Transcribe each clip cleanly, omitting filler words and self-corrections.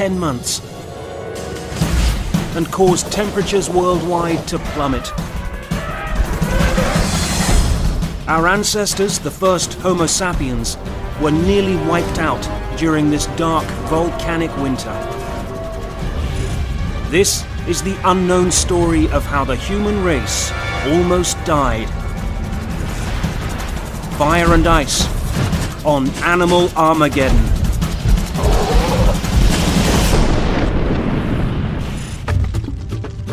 10 months and caused temperatures worldwide to plummet. Our ancestors, the first Homo sapiens, were nearly wiped out during this dark volcanic winter. This is the unknown story of how the human race almost died. Fire and Ice on Animal Armageddon.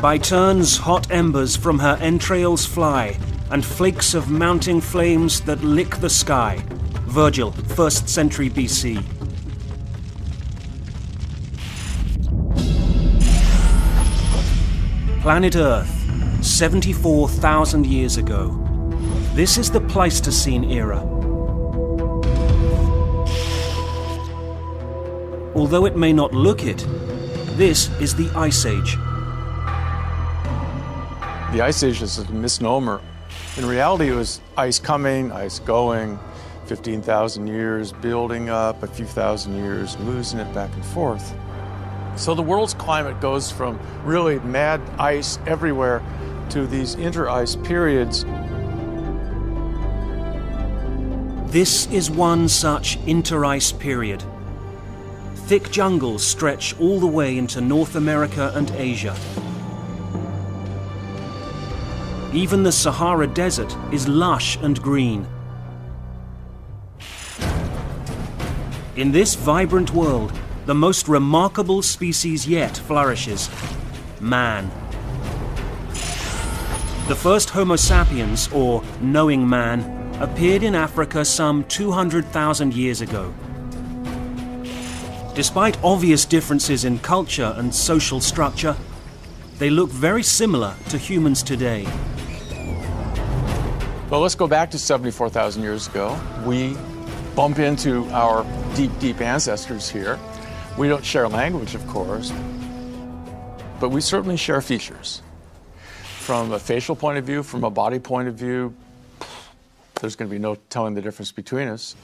By turns, hot embers from her entrails fly, and flakes of mounting flames that lick the sky. Virgil, 1st century BC. Planet Earth, 74,000 years ago. This is the Pleistocene era. Although it may not look it, this is the Ice Age. The Ice Age is a misnomer. In reality, it was ice coming, ice going, 15,000 years building up, a few thousand years losing it back and forth. So the world's climate goes from really mad ice everywhere to these inter-ice periods. This is one such inter-ice period. Thick jungles stretch all the way into North America and Asia. Even the Sahara Desert is lush and green. In this vibrant world, the most remarkable species yet flourishes: man. The first Homo sapiens, or knowing man, appeared in Africa some 200,000 years ago. Despite obvious differences in culture and social structure, they look very similar to humans today. Well, let's go back to 74,000 years ago. We bump into our deep, deep ancestors here. We don't share language, of course, but we certainly share features. From a facial point of view, from a body point of view, there's going to be no telling the difference between us.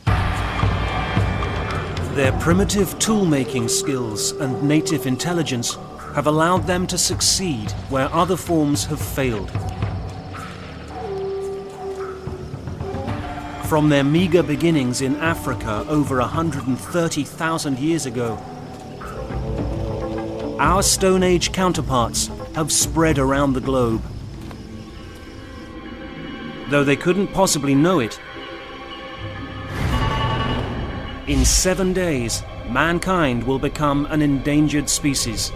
Their primitive tool-making skills and native intelligence have allowed them to succeed where other forms have failed. From their meager beginnings in Africa over 130,000 years ago, our Stone Age counterparts have spread around the globe. Though they couldn't possibly know it, in 7 days, mankind will become an endangered species.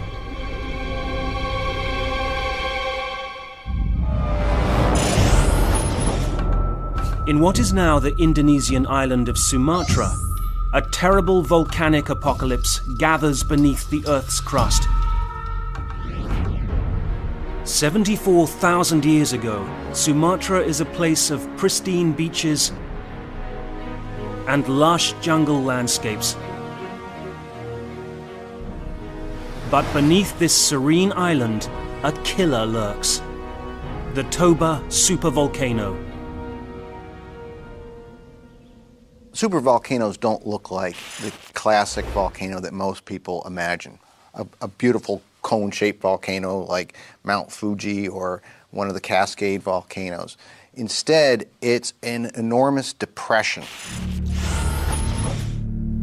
In what is now the Indonesian island of Sumatra, a terrible volcanic apocalypse gathers beneath the Earth's crust. 74,000 years ago, Sumatra is a place of pristine beaches and lush jungle landscapes. But beneath this serene island, a killer lurks: the Toba supervolcano. Supervolcanoes don't look like the classic volcano that most people imagine. A beautiful cone-shaped volcano like Mount Fuji or one of the Cascade volcanoes. Instead, it's an enormous depression.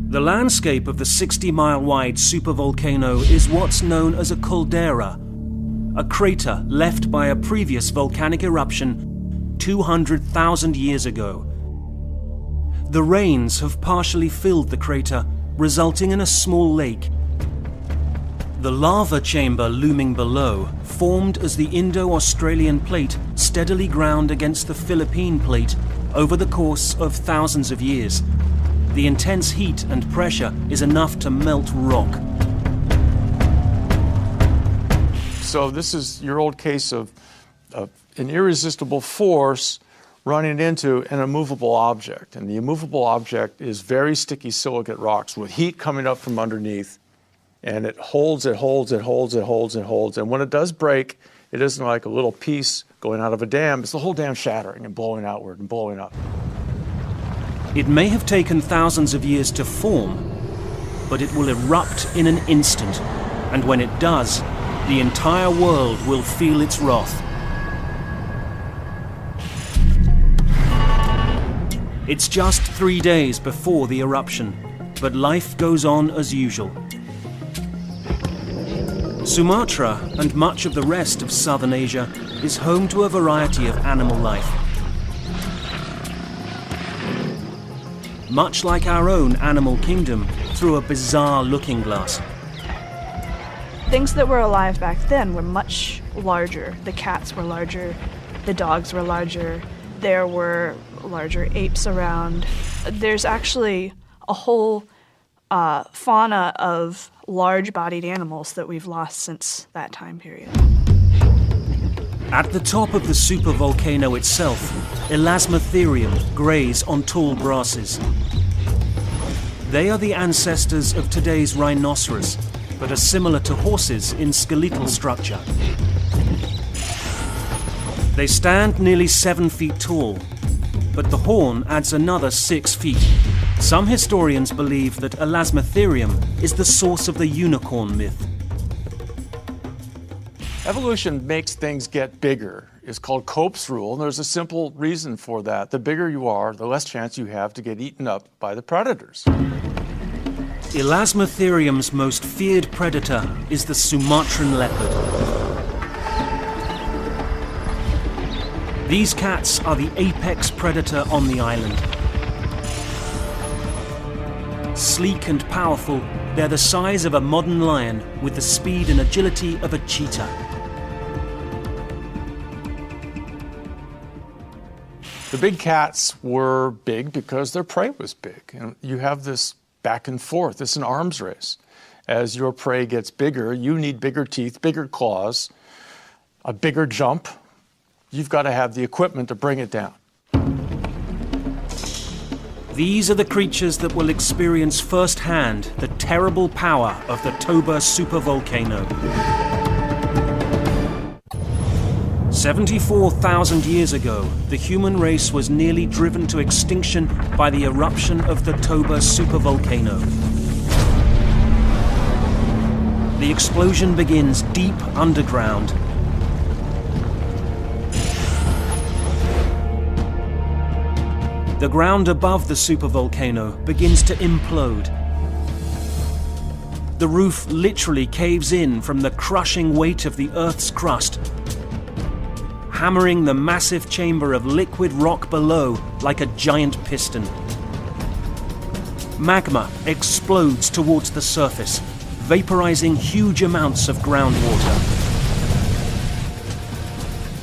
The landscape of the 60-mile-wide supervolcano is what's known as a caldera, a crater left by a previous volcanic eruption 200,000 years ago. The rains have partially filled the crater, resulting in a small lake. The lava chamber looming below formed as the Indo-Australian plate steadily ground against the Philippine plate over the course of thousands of years. The intense heat and pressure is enough to melt rock. So this is your old case of an irresistible force running into an immovable object. And the immovable object is very sticky silicate rocks with heat coming up from underneath. And it holds, it holds, it holds, it holds, it holds. And when it does break, it isn't like a little piece going out of a dam. It's the whole dam shattering and blowing outward and blowing up. It may have taken thousands of years to form, but it will erupt in an instant, and when it does, the entire world will feel its wrath. It's just 3 days before the eruption, but life goes on as usual. Sumatra and much of the rest of southern Asia is home to a variety of animal life. Much like our own animal kingdom, through a bizarre looking glass. Things that were alive back then were much larger. The cats were larger, the dogs were larger, there were larger apes around. There's actually a whole fauna of large-bodied animals that we've lost since that time period. At the top of the supervolcano itself, Elasmotherium graze on tall grasses. They are the ancestors of today's rhinoceros, but are similar to horses in skeletal structure. They stand nearly 7 feet tall, but the horn adds another 6 feet. Some historians believe that Elasmotherium is the source of the unicorn myth. Evolution makes things get bigger. It's called Cope's rule, and there's a simple reason for that. The bigger you are, the less chance you have to get eaten up by the predators. Elasmotherium's most feared predator is the Sumatran leopard. These cats are the apex predator on the island. Sleek and powerful, they're the size of a modern lion with the speed and agility of a cheetah. The big cats were big because their prey was big. And you have this back and forth. It's an arms race. As your prey gets bigger, you need bigger teeth, bigger claws, a bigger jump. You've got to have the equipment to bring it down. These are the creatures that will experience firsthand the terrible power of the Toba supervolcano. 74,000 years ago, the human race was nearly driven to extinction by the eruption of the Toba supervolcano. The explosion begins deep underground. The ground above the supervolcano begins to implode. The roof literally caves in from the crushing weight of the Earth's crust, hammering the massive chamber of liquid rock below like a giant piston. Magma explodes towards the surface, vaporizing huge amounts of groundwater.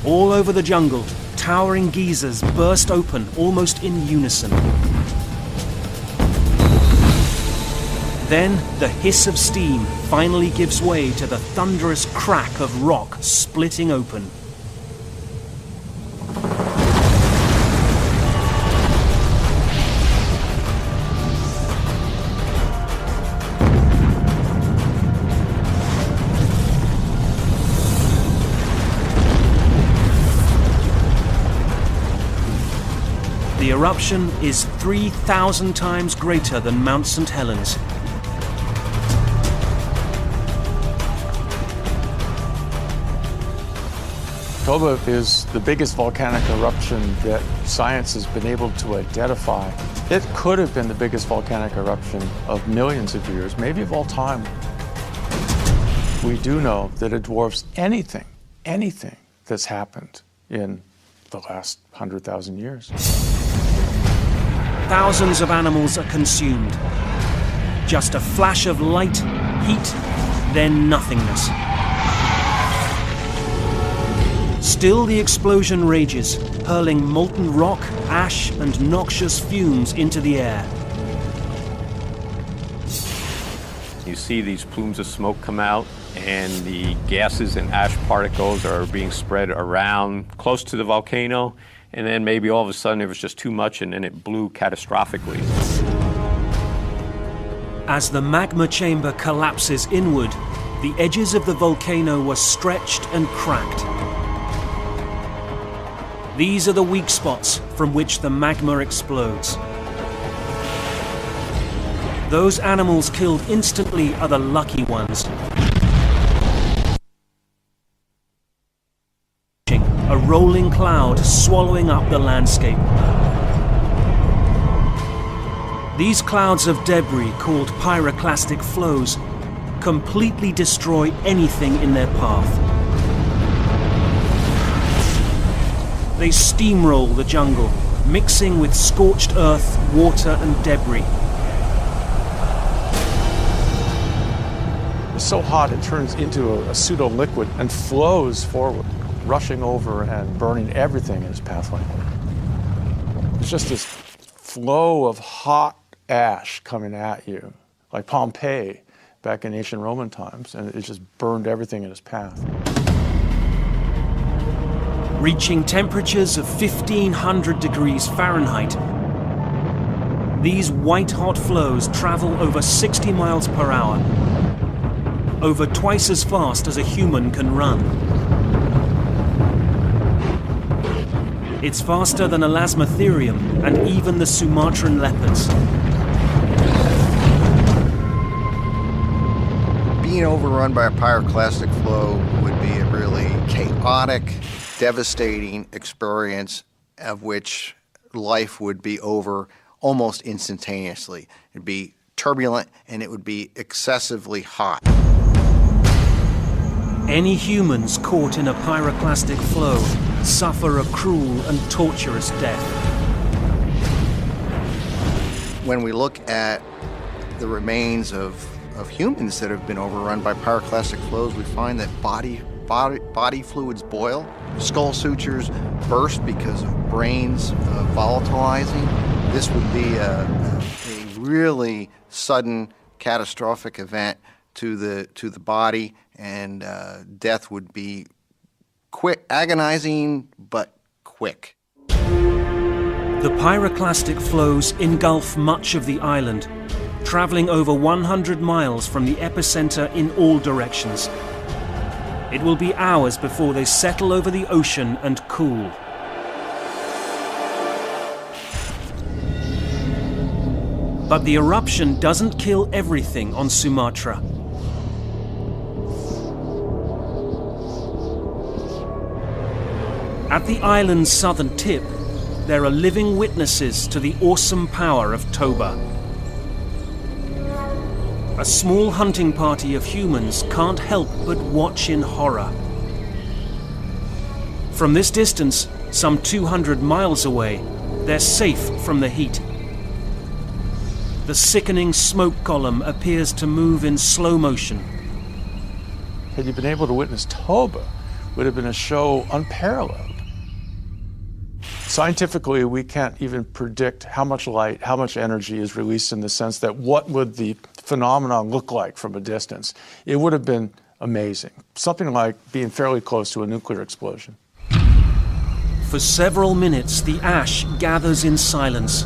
All over the jungle, towering geysers burst open almost in unison. Then the hiss of steam finally gives way to the thunderous crack of rock splitting open. The eruption is 3,000 times greater than Mount St. Helens. Toba is the biggest volcanic eruption that science has been able to identify. It could have been the biggest volcanic eruption of millions of years, maybe of all time. We do know that it dwarfs anything that's happened in the last 100,000 years. Thousands of animals are consumed. Just a flash of light, heat, then nothingness. Still the explosion rages, hurling molten rock, ash, and noxious fumes into the air. You see these plumes of smoke come out, and the gases and ash particles are being spread around close to the volcano, and then maybe all of a sudden it was just too much and then it blew catastrophically. As the magma chamber collapses inward, the edges of the volcano were stretched and cracked. These are the weak spots from which the magma explodes. Those animals killed instantly are the lucky ones. A rolling cloud swallowing up the landscape. These clouds of debris, called pyroclastic flows, completely destroy anything in their path. They steamroll the jungle, mixing with scorched earth, water and debris. It's so hot it turns into a pseudo-liquid and flows forward, rushing over and burning everything in its pathway. It's just this flow of hot ash coming at you, like Pompeii back in ancient Roman times, and it just burned everything in its path. Reaching temperatures of 1500 degrees Fahrenheit, these white-hot flows travel over 60 miles per hour, over twice as fast as a human can run. It's faster than Elasmotherium and even the Sumatran leopards. Being overrun by a pyroclastic flow would be a really chaotic, devastating experience of which life would be over almost instantaneously. It'd be turbulent and it would be excessively hot. Any humans caught in a pyroclastic flow suffer a cruel and torturous death. When we look at the remains of humans that have been overrun by pyroclastic flows, we find that body fluids boil, skull sutures burst because of brains volatilizing. This would be a really sudden, catastrophic event to the body, and death would be quick, agonizing, but quick. The pyroclastic flows engulf much of the island, traveling over 100 miles from the epicenter in all directions. It will be hours before they settle over the ocean and cool. But the eruption doesn't kill everything on Sumatra. At the island's southern tip, there are living witnesses to the awesome power of Toba. A small hunting party of humans can't help but watch in horror. From this distance, some 200 miles away, they're safe from the heat. The sickening smoke column appears to move in slow motion. Had you been able to witness Toba, it would have been a show unparalleled. Scientifically, we can't even predict how much light, how much energy is released, in the sense that what would the phenomenon look like from a distance. It would have been amazing. Something like being fairly close to a nuclear explosion. For several minutes, the ash gathers in silence.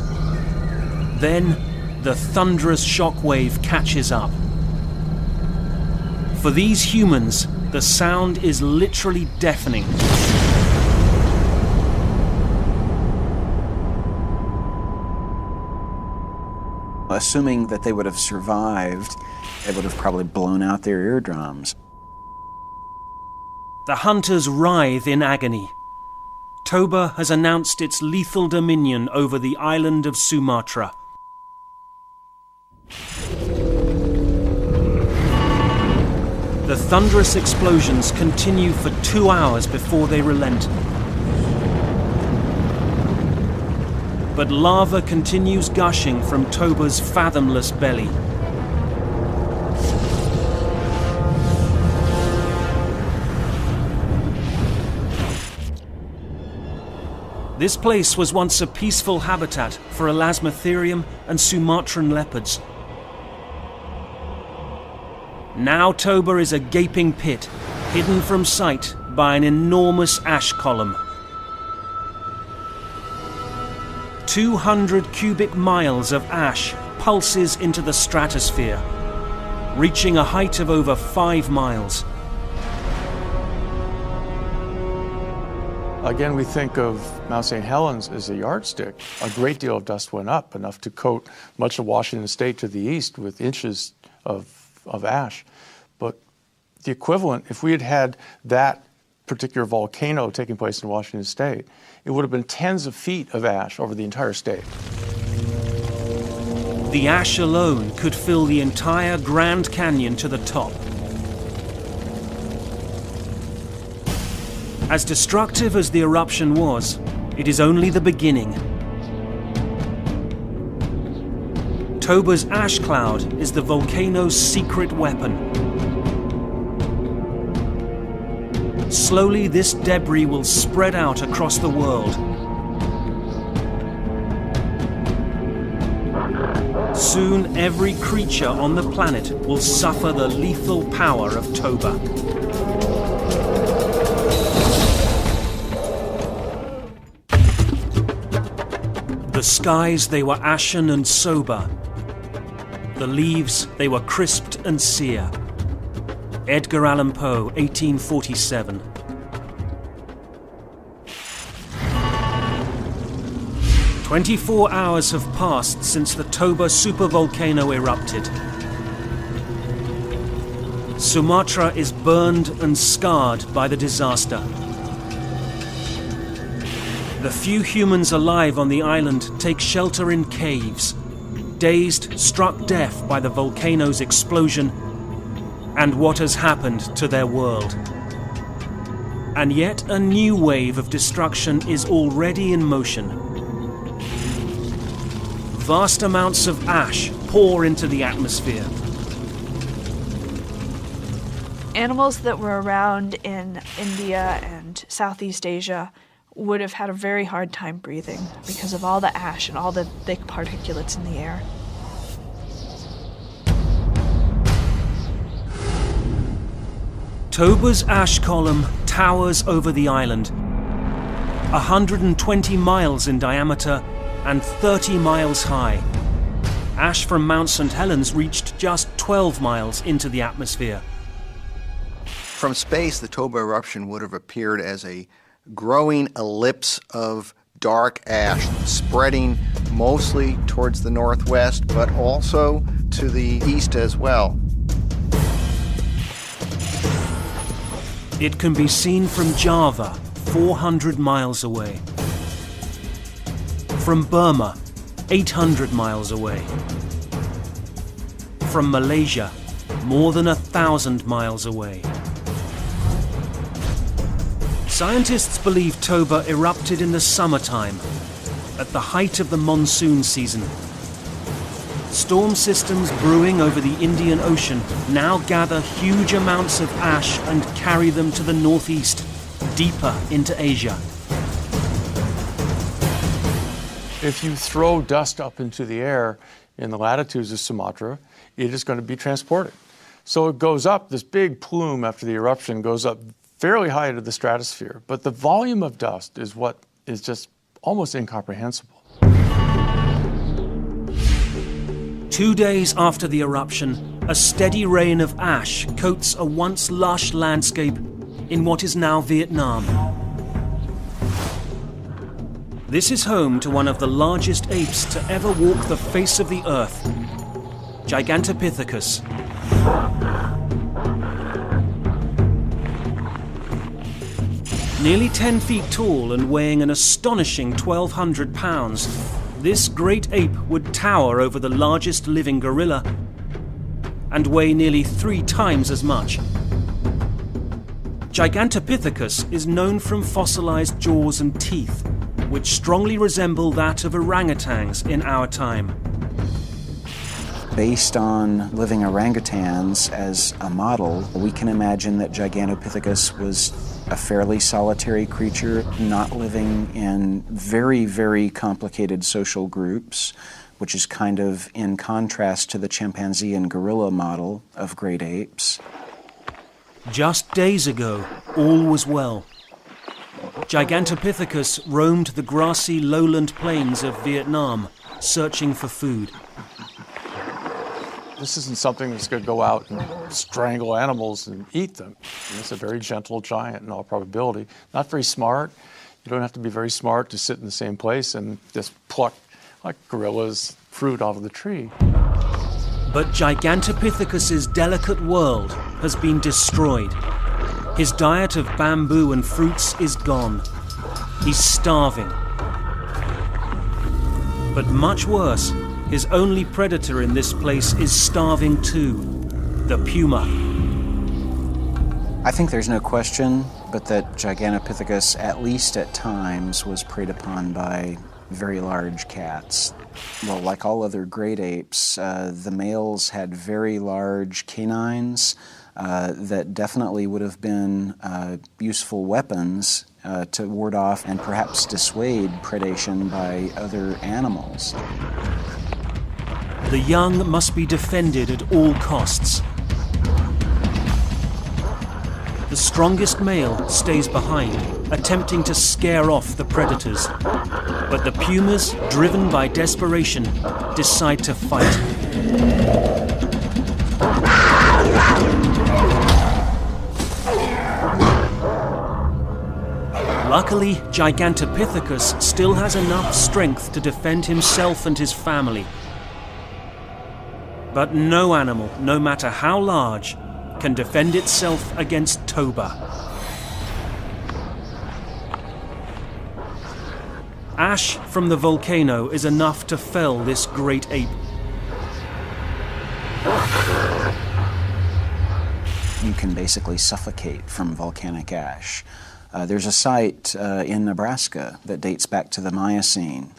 Then, the thunderous shockwave catches up. For these humans, the sound is literally deafening. Assuming that they would have survived, they would have probably blown out their eardrums. The hunters writhe in agony. Toba has announced its lethal dominion over the island of Sumatra. The thunderous explosions continue for 2 hours before they relent. But lava continues gushing from Toba's fathomless belly. This place was once a peaceful habitat for Elasmotherium and Sumatran leopards. Now Toba is a gaping pit, hidden from sight by an enormous ash column. 200 cubic miles of ash pulses into the stratosphere, reaching a height of over 5 miles. Again, we think of Mount St. Helens as a yardstick. A great deal of dust went up, enough to coat much of Washington State to the east with inches of ash. But the equivalent, if we had had that particular volcano taking place in Washington State, it would have been tens of feet of ash over the entire state. The ash alone could fill the entire Grand Canyon to the top. As destructive as the eruption was, it is only the beginning. Toba's ash cloud is the volcano's secret weapon. Slowly, this debris will spread out across the world. Soon, every creature on the planet will suffer the lethal power of Toba. The skies, they were ashen and sober. The leaves, they were crisped and sere. Edgar Allan Poe, 1847. "24 hours have passed since the Toba supervolcano erupted. Sumatra is burned and scarred by the disaster. The few humans alive on the island take shelter in caves, dazed, struck deaf by the volcano's explosion and what has happened to their world. And yet a new wave of destruction is already in motion. Vast amounts of ash pour into the atmosphere. Animals that were around in India and Southeast Asia would have had a very hard time breathing because of all the ash and all the thick particulates in the air. Toba's ash column towers over the island, 120 miles in diameter and 30 miles high. Ash from Mount St. Helens reached just 12 miles into the atmosphere. From space, the Toba eruption would have appeared as a growing ellipse of dark ash spreading mostly towards the northwest, but also to the east as well. It can be seen from Java, 400 miles away. From Burma, 800 miles away. From Malaysia, more than 1,000 miles away. Scientists believe Toba erupted in the summertime, at the height of the monsoon season. Storm systems brewing over the Indian Ocean now gather huge amounts of ash and carry them to the northeast, deeper into Asia. If you throw dust up into the air in the latitudes of Sumatra, it is going to be transported. So it goes up, this big plume after the eruption goes up fairly high into the stratosphere, but the volume of dust is what is just almost incomprehensible. 2 days after the eruption, a steady rain of ash coats a once lush landscape in what is now Vietnam. This is home to one of the largest apes to ever walk the face of the earth, Gigantopithecus. Nearly 10 feet tall and weighing an astonishing 1,200 pounds, this great ape would tower over the largest living gorilla and weigh nearly 3 times as much. Gigantopithecus is known from fossilized jaws and teeth, which strongly resemble that of orangutans in our time. Based on living orangutans as a model, we can imagine that Gigantopithecus was a fairly solitary creature, not living in very, very complicated social groups, which is kind of in contrast to the chimpanzee and gorilla model of great apes. Just days ago, all was well. Gigantopithecus roamed the grassy lowland plains of Vietnam, searching for food. This isn't something that's going to go out and strangle animals and eat them. And it's a very gentle giant in all probability. Not very smart. You don't have to be very smart to sit in the same place and just pluck, like gorillas, fruit out of the tree. But Gigantopithecus's delicate world has been destroyed. His diet of bamboo and fruits is gone. He's starving. But much worse, his only predator in this place is starving too, the puma. I think there's no question but that Gigantopithecus, at least at times, was preyed upon by very large cats. Well, like all other great apes, the males had very large canines that definitely would have been useful weapons to ward off and perhaps dissuade predation by other animals. The young must be defended at all costs. The strongest male stays behind, attempting to scare off the predators. But the pumas, driven by desperation, decide to fight. Luckily, Gigantopithecus still has enough strength to defend himself and his family. But no animal, no matter how large, can defend itself against Toba. Ash from the volcano is enough to fell this great ape. You can basically suffocate from volcanic ash. There's a site in Nebraska that dates back to the Miocene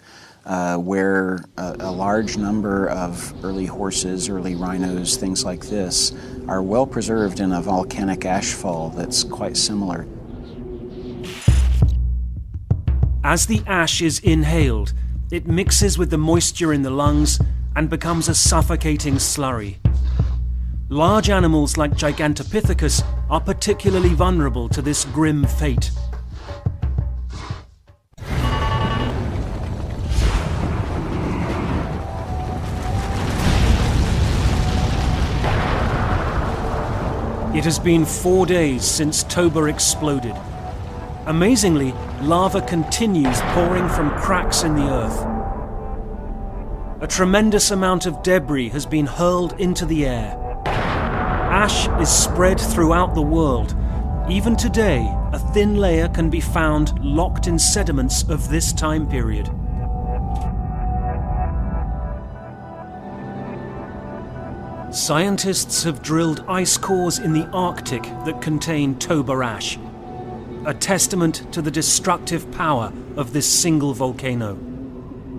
where a large number of early horses, early rhinos, things like this, are well preserved in a volcanic ashfall that's quite similar. As the ash is inhaled, it mixes with the moisture in the lungs and becomes a suffocating slurry. Large animals like Gigantopithecus are particularly vulnerable to this grim fate. It has been 4 days since Toba exploded. Amazingly, lava continues pouring from cracks in the earth. A tremendous amount of debris has been hurled into the air. Ash is spread throughout the world. Even today, a thin layer can be found locked in sediments of this time period. Scientists have drilled ice cores in the Arctic that contain Toba ash, a testament to the destructive power of this single volcano.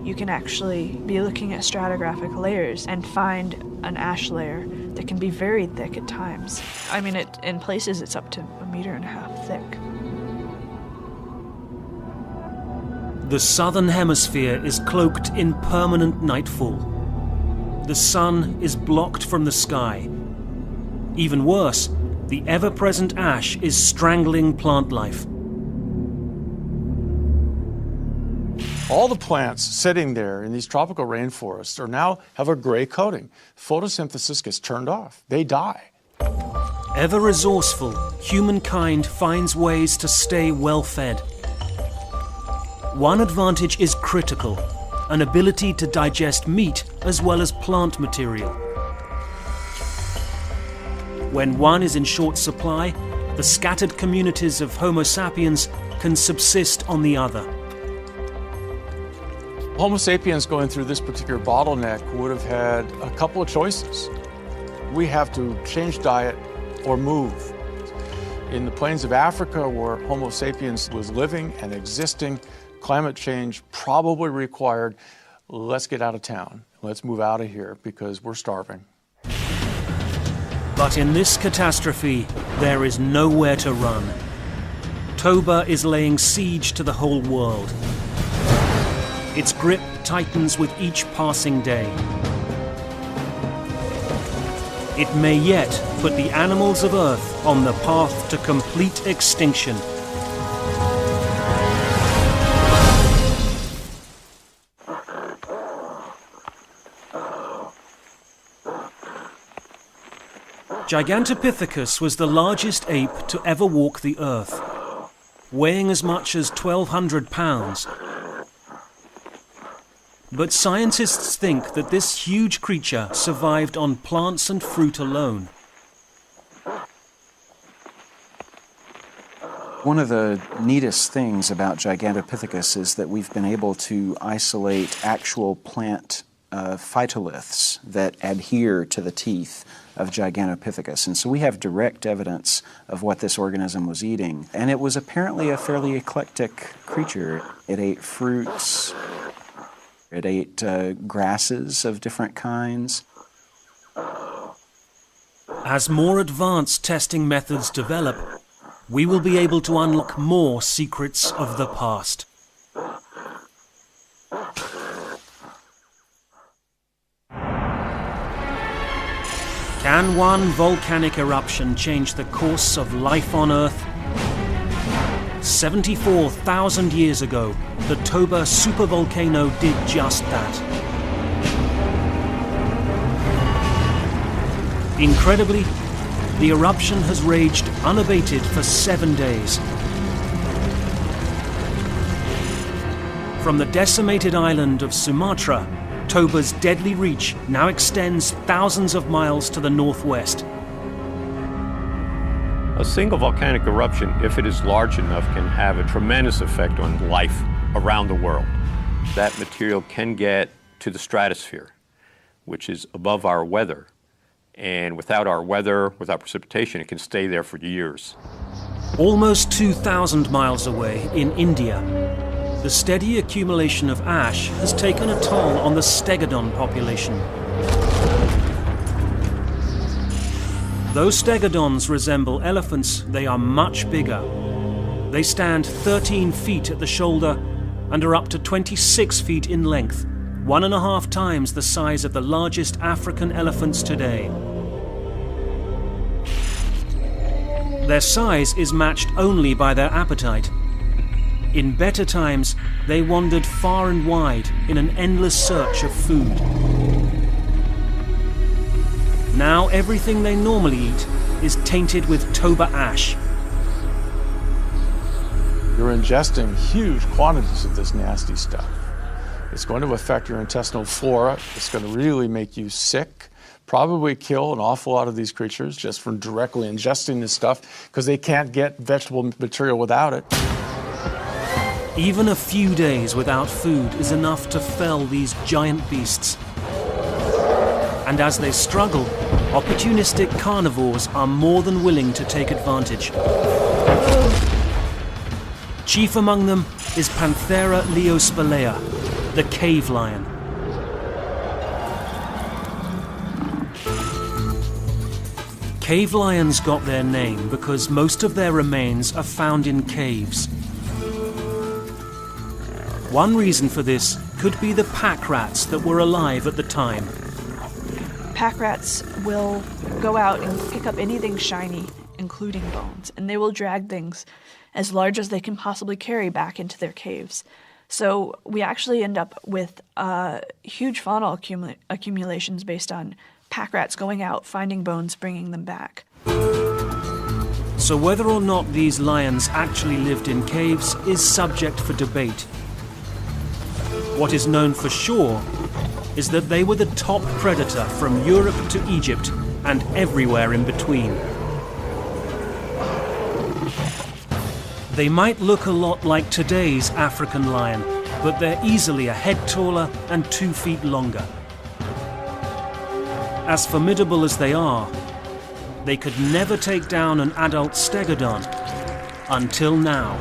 You can actually be looking at stratigraphic layers and find an ash layer that can be very thick at times. I mean, in places it's up to 1.5 meters thick. The southern hemisphere is cloaked in permanent nightfall. The sun is blocked from the sky. Even worse, the ever-present ash is strangling plant life. All the plants sitting there in these tropical rainforests now have a gray coating. Photosynthesis gets turned off. They die. Ever resourceful, humankind finds ways to stay well-fed. One advantage is critical: an ability to digest meat as well as plant material. When one is in short supply, the scattered communities of Homo sapiens can subsist on the other. Homo sapiens going through this particular bottleneck would have had a couple of choices. We have to change diet or move. In the plains of Africa, where Homo sapiens was living and existing, climate change probably required, let's get out of town. Let's move out of here because we're starving. But in this catastrophe, there is nowhere to run. Toba is laying siege to the whole world. Its grip tightens with each passing day. It may yet put the animals of Earth on the path to complete extinction. Gigantopithecus was the largest ape to ever walk the earth. weighing as much as 1,200 pounds. But scientists think that this huge creature survived on plants and fruit alone. One of the neatest things about Gigantopithecus is that we've been able to isolate actual plant phytoliths that adhere to the teeth of Gigantopithecus. And so we have direct evidence of what this organism was eating. And it was apparently a fairly eclectic creature. It ate fruits, it ate grasses of different kinds. As more advanced testing methods develop, we will be able to unlock more secrets of the past. Can one volcanic eruption change the course of life on Earth? 74,000 years ago, the Toba supervolcano did just that. Incredibly, the eruption has raged unabated for 7 days. From the decimated island of Sumatra, Toba's deadly reach now extends thousands of miles to the northwest. A single volcanic eruption, if it is large enough, can have a tremendous effect on life around the world. That material can get to the stratosphere, which is above our weather. And without our weather, without precipitation, it can stay there for years. Almost 2,000 miles away in India, the steady accumulation of ash has taken a toll on the stegodon population. Though stegodons resemble elephants, they are much bigger. They stand 13 feet at the shoulder and are up to 26 feet in length, 1.5 times the size of the largest African elephants today. Their size is matched only by their appetite. In better times, they wandered far and wide in an endless search of food. Now everything they normally eat is tainted with Toba ash. You're ingesting huge quantities of this nasty stuff. It's going to affect your intestinal flora. It's going to really make you sick, probably kill an awful lot of these creatures just from directly ingesting this stuff because they can't get vegetable material without it. Even a few days without food is enough to fell these giant beasts. And as they struggle, opportunistic carnivores are more than willing to take advantage. Chief among them is Panthera leospalea, the cave lion. Cave lions got their name because most of their remains are found in caves. One reason for this could be the pack rats that were alive at the time. Pack rats will go out and pick up anything shiny, including bones, and they will drag things as large as they can possibly carry back into their caves. So we actually end up with huge faunal accumulations based on pack rats going out, finding bones, bringing them back. So whether or not these lions actually lived in caves is subject for debate. What is known for sure is that they were the top predator from Europe to Egypt and everywhere in between. They might look a lot like today's African lion, but they're easily a head taller and 2 feet longer. As formidable as they are, they could never take down an adult stegodon until now.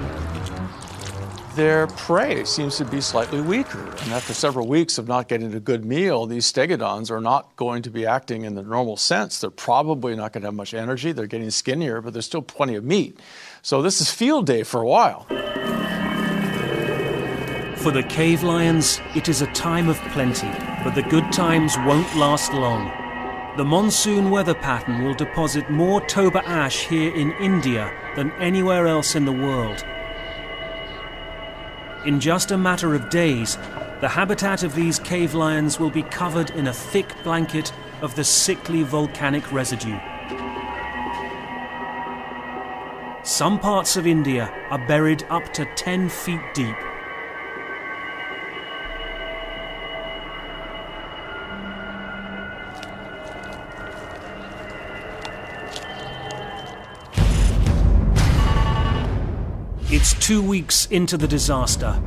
Their prey seems to be slightly weaker, and after several weeks of not getting a good meal, these stegodons are not going to be acting in the normal sense. They're probably not going to have much energy. They're getting skinnier, but there's still plenty of meat. So this is field day for a while. For the cave lions, it is a time of plenty, but the good times won't last long. The monsoon weather pattern will deposit more Toba ash here in India than anywhere else in the world. In just a matter of days, the habitat of these cave lions will be covered in a thick blanket of the sickly volcanic residue. Some parts of India are buried up to 10 feet deep. It's 2 weeks into the disaster.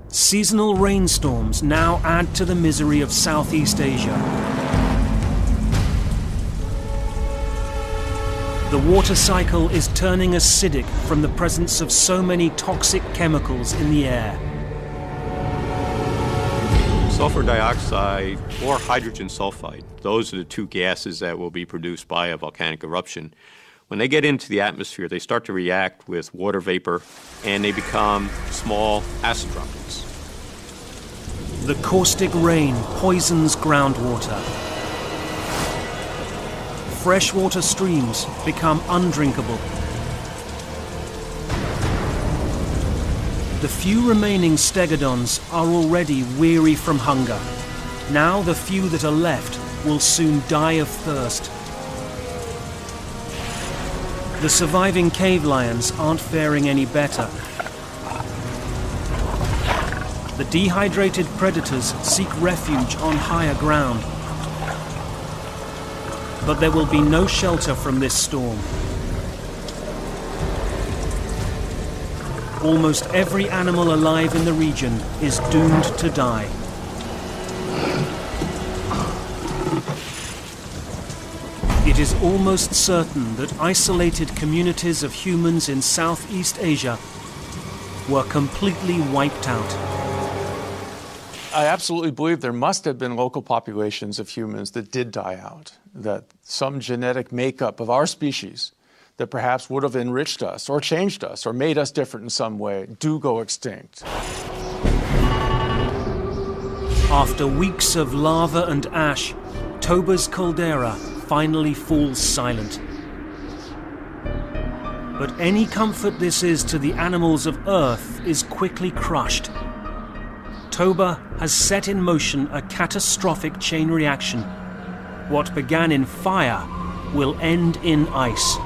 Seasonal rainstorms now add to the misery of Southeast Asia. The water cycle is turning acidic from the presence of so many toxic chemicals in the air. Sulfur dioxide or hydrogen sulfide, those are the two gases that will be produced by a volcanic eruption. When they get into the atmosphere, they start to react with water vapor and they become small acid droplets. The caustic rain poisons groundwater. Freshwater streams become undrinkable. The few remaining stegodons are already weary from hunger. Now the few that are left will soon die of thirst. The surviving cave lions aren't faring any better. The dehydrated predators seek refuge on higher ground. But there will be no shelter from this storm. Almost every animal alive in the region is doomed to die. It is almost certain that isolated communities of humans in Southeast Asia were completely wiped out. I absolutely believe there must have been local populations of humans that did die out, that some genetic makeup of our species that perhaps would have enriched us or changed us or made us different in some way do go extinct. After weeks of lava and ash, Toba's caldera finally falls silent. But any comfort this is to the animals of Earth is quickly crushed. Toba has set in motion a catastrophic chain reaction. What began in fire will end in ice.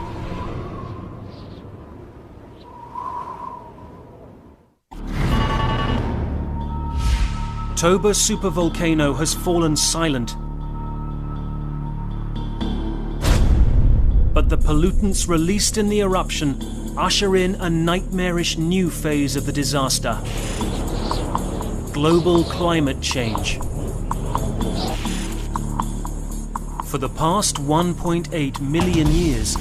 Toba supervolcano has fallen silent. But the pollutants released in the eruption usher in a nightmarish new phase of the disaster. Global climate change. For the past 1.8 million years,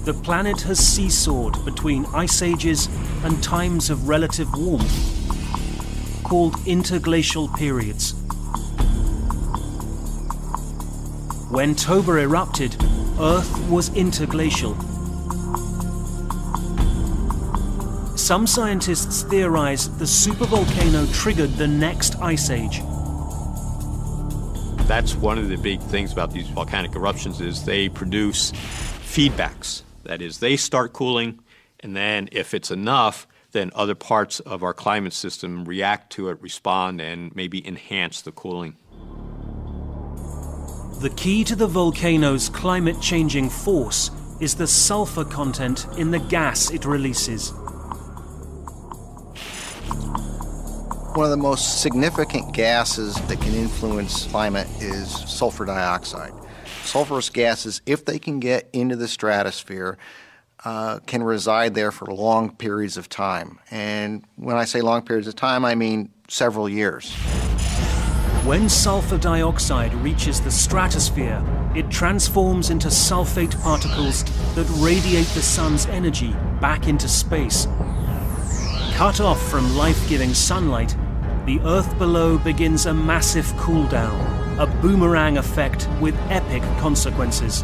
the planet has seesawed between ice ages and times of relative warmth, called interglacial periods. When Toba erupted, Earth was interglacial. Some scientists theorize the supervolcano triggered the next ice age. That's one of the big things about these volcanic eruptions is they produce feedbacks. That is, they start cooling, and then if it's enough, then other parts of our climate system react to it, respond, and maybe enhance the cooling. The key to the volcano's climate-changing force is the sulfur content in the gas it releases. One of the most significant gases that can influence climate is sulfur dioxide. Sulfurous gases, if they can get into the stratosphere, can reside there for long periods of time. And when I say long periods of time, I mean several years. When sulfur dioxide reaches the stratosphere, it transforms into sulfate particles that radiate the sun's energy back into space. Cut off from life-giving sunlight, the Earth below begins a massive cool-down, a boomerang effect with epic consequences.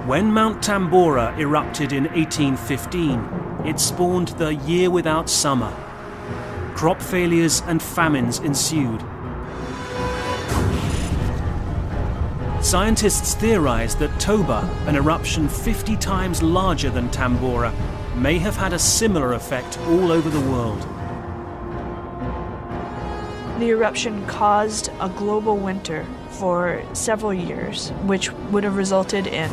When Mount Tambora erupted in 1815, it spawned the year without summer. Crop failures and famines ensued. Scientists theorize that Toba, an eruption 50 times larger than Tambora, may have had a similar effect all over the world. The eruption caused a global winter for several years, which would have resulted in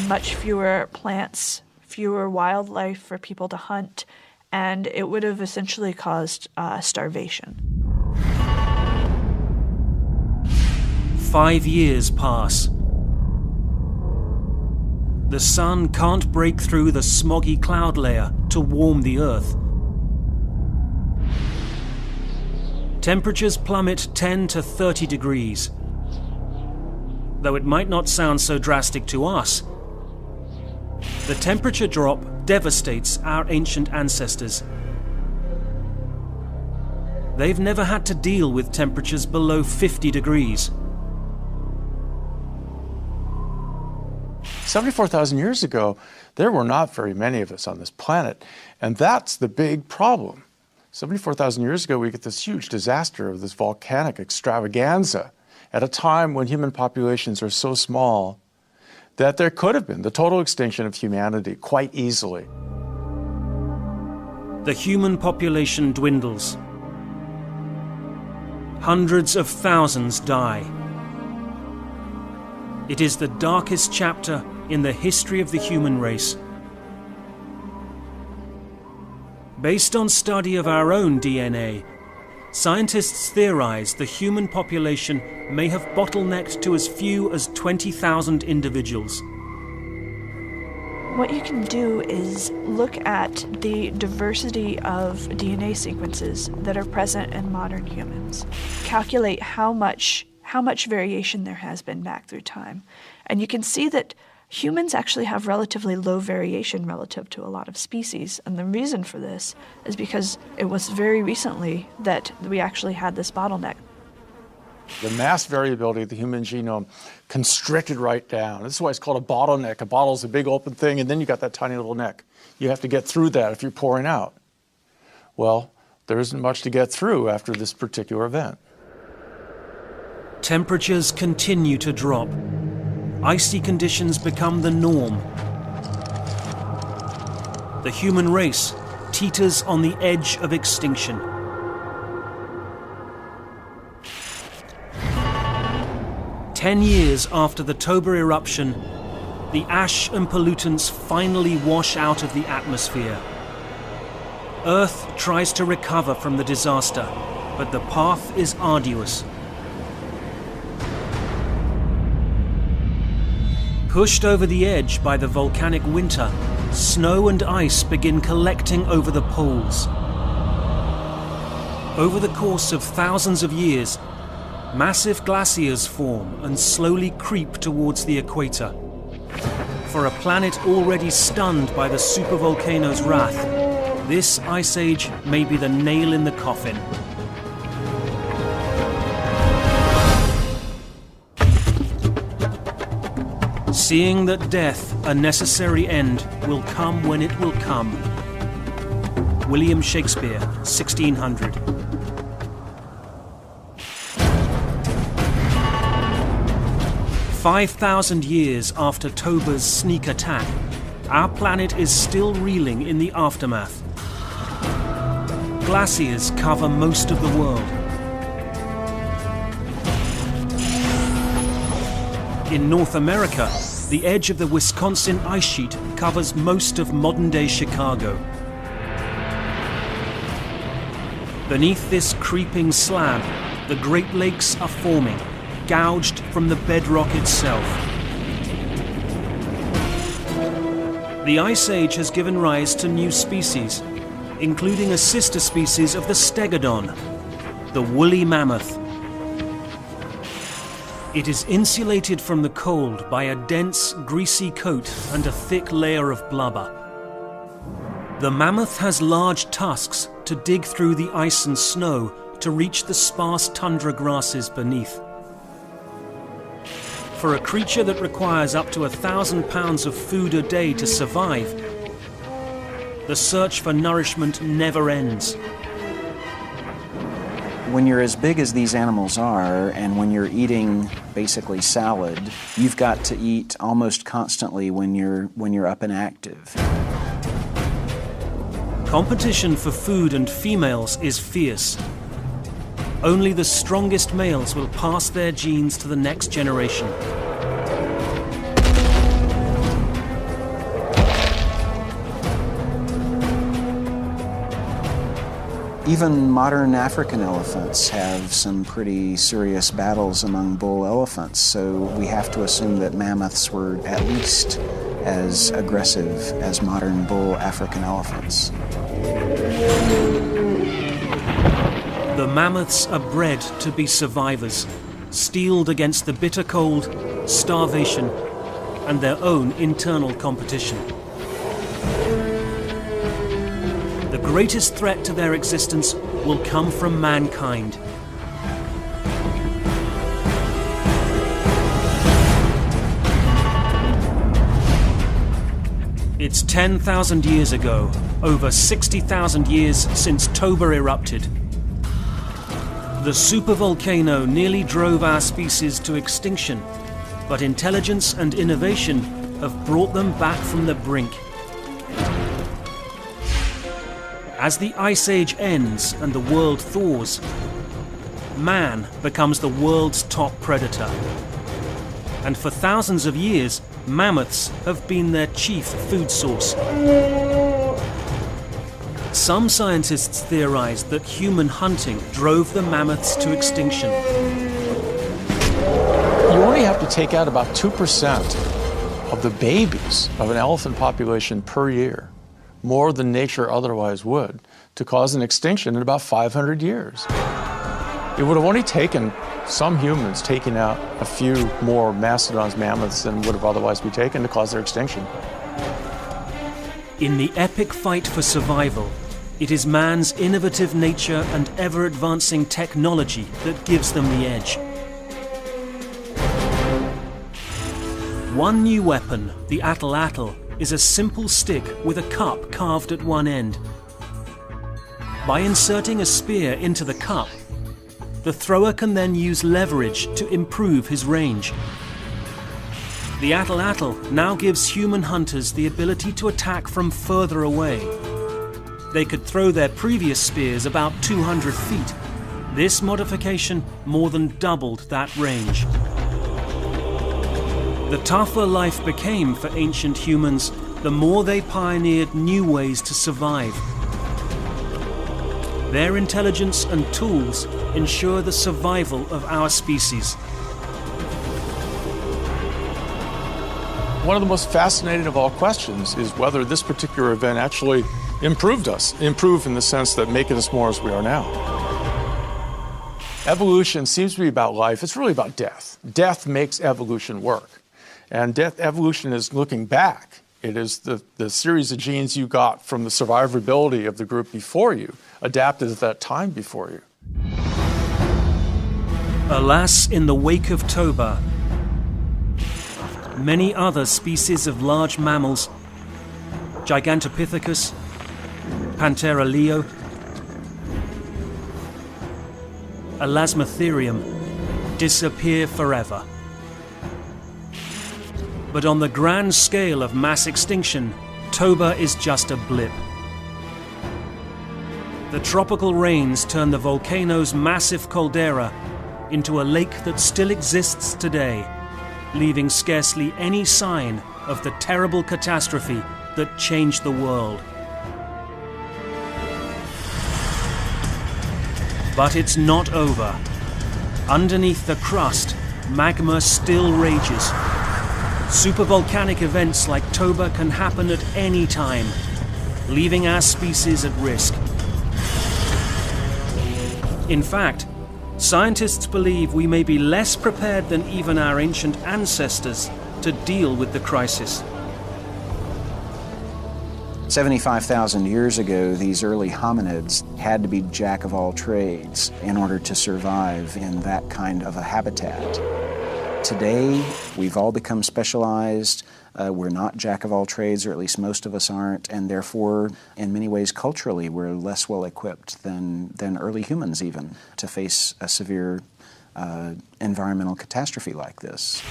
much fewer plants, fewer wildlife for people to hunt, and it would have essentially caused starvation. 5 years pass. The sun can't break through the smoggy cloud layer to warm the Earth. Temperatures plummet 10 to 30 degrees. Though it might not sound so drastic to us, the temperature drop devastates our ancient ancestors. They've never had to deal with temperatures below 50 degrees. 74,000 years ago, there were not very many of us on this planet, and that's the big problem. 74,000 years ago, we get this huge disaster of this volcanic extravaganza at a time when human populations are so small that there could have been the total extinction of humanity quite easily. The human population dwindles. Hundreds of thousands die. It is the darkest chapter in the history of the human race. Based on study of our own DNA, scientists theorize the human population may have bottlenecked to as few as 20,000 individuals. What you can do is look at the diversity of DNA sequences that are present in modern humans. Calculate how much variation there has been back through time. And you can see that humans actually have relatively low variation relative to a lot of species. And the reason for this is because it was very recently that we actually had this bottleneck. The mass variability of the human genome constricted right down. This is why it's called a bottleneck. A bottle is a big open thing, and then you got that tiny little neck. You have to get through that if you're pouring out. Well, there isn't much to get through after this particular event. Temperatures continue to drop. Icy conditions become the norm. The human race teeters on the edge of extinction. Ten years after the Toba eruption, the ash and pollutants finally wash out of the atmosphere. Earth tries to recover from the disaster, but the path is arduous. Pushed over the edge by the volcanic winter, snow and ice begin collecting over the poles. Over the course of thousands of years, massive glaciers form and slowly creep towards the equator. For a planet already stunned by the supervolcano's wrath, this ice age may be the nail in the coffin. Seeing that death, a necessary end, will come when it will come. William Shakespeare, 1600. "5,000 years after Toba's sneak attack, our planet is still reeling in the aftermath. Glaciers cover most of the world. In North America, the edge of the Wisconsin ice sheet covers most of modern-day Chicago. Beneath this creeping slab, the Great Lakes are forming, gouged from the bedrock itself. The Ice Age has given rise to new species, including a sister species of the stegodon, the woolly mammoth. It is insulated from the cold by a dense, greasy coat and a thick layer of blubber. The mammoth has large tusks to dig through the ice and snow to reach the sparse tundra grasses beneath. For a creature that requires up to 1,000 pounds of food a day to survive, the search for nourishment never ends. When you're as big as these animals are, and when you're eating basically salad, you've got to eat almost constantly when you're up and active. Competition for food and females is fierce. Only the strongest males will pass their genes to the next generation. Even modern African elephants have some pretty serious battles among bull elephants, so we have to assume that mammoths were at least as aggressive as modern bull African elephants. The mammoths are bred to be survivors, steeled against the bitter cold, starvation, and their own internal competition. The greatest threat to their existence will come from mankind. It's 10,000 years ago, over 60,000 years since Toba erupted. The supervolcano nearly drove our species to extinction, but intelligence and innovation have brought them back from the brink. As the Ice Age ends and the world thaws, man becomes the world's top predator. And for thousands of years, mammoths have been their chief food source. Some scientists theorize that human hunting drove the mammoths to extinction. You only have to take out about 2% of the babies of an elephant population per year, more than nature otherwise would, to cause an extinction in about 500 years. It would have only taken some humans taking out a few more mastodons, mammoths than would have otherwise been taken to cause their extinction. In the epic fight for survival, it is man's innovative nature and ever-advancing technology that gives them the edge. One new weapon, the atlatl, is a simple stick with a cup carved at one end. By inserting a spear into the cup, the thrower can then use leverage to improve his range. The atlatl now gives human hunters the ability to attack from further away. They could throw their previous spears about 200 feet. This modification more than doubled that range. The tougher life became for ancient humans, the more they pioneered new ways to survive. Their intelligence and tools ensure the survival of our species. One of the most fascinating of all questions is whether this particular event actually improved us. Improved in the sense that making us more as we are now. Evolution seems to be about life. It's really about death. Death makes evolution work. And evolution is looking back. It is the series of genes you got from the survivability of the group before you, adapted at that time before you. Alas, in the wake of Toba, many other species of large mammals, Gigantopithecus, Panthera leo, Elasmotherium, disappear forever. But on the grand scale of mass extinction, Toba is just a blip. The tropical rains turn the volcano's massive caldera into a lake that still exists today, leaving scarcely any sign of the terrible catastrophe that changed the world. But it's not over. Underneath the crust, magma still rages. Supervolcanic events like Toba can happen at any time, leaving our species at risk. In fact, scientists believe we may be less prepared than even our ancient ancestors to deal with the crisis. 75,000 years ago, these early hominids had to be jack of all trades in order to survive in that kind of a habitat. Today, we've all become specialized. We're not jack of all trades, or at least most of us aren't, and therefore, in many ways, culturally, we're less well equipped than early humans even to face a severe environmental catastrophe like this.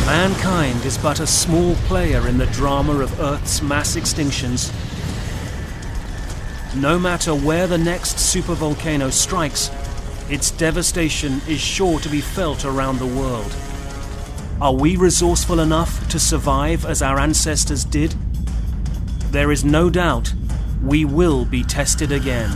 Mankind is but a small player in the drama of Earth's mass extinctions. no matter where the next supervolcano strikes, its devastation is sure to be felt around the world. Are we resourceful enough to survive as our ancestors did? There is no doubt we will be tested again.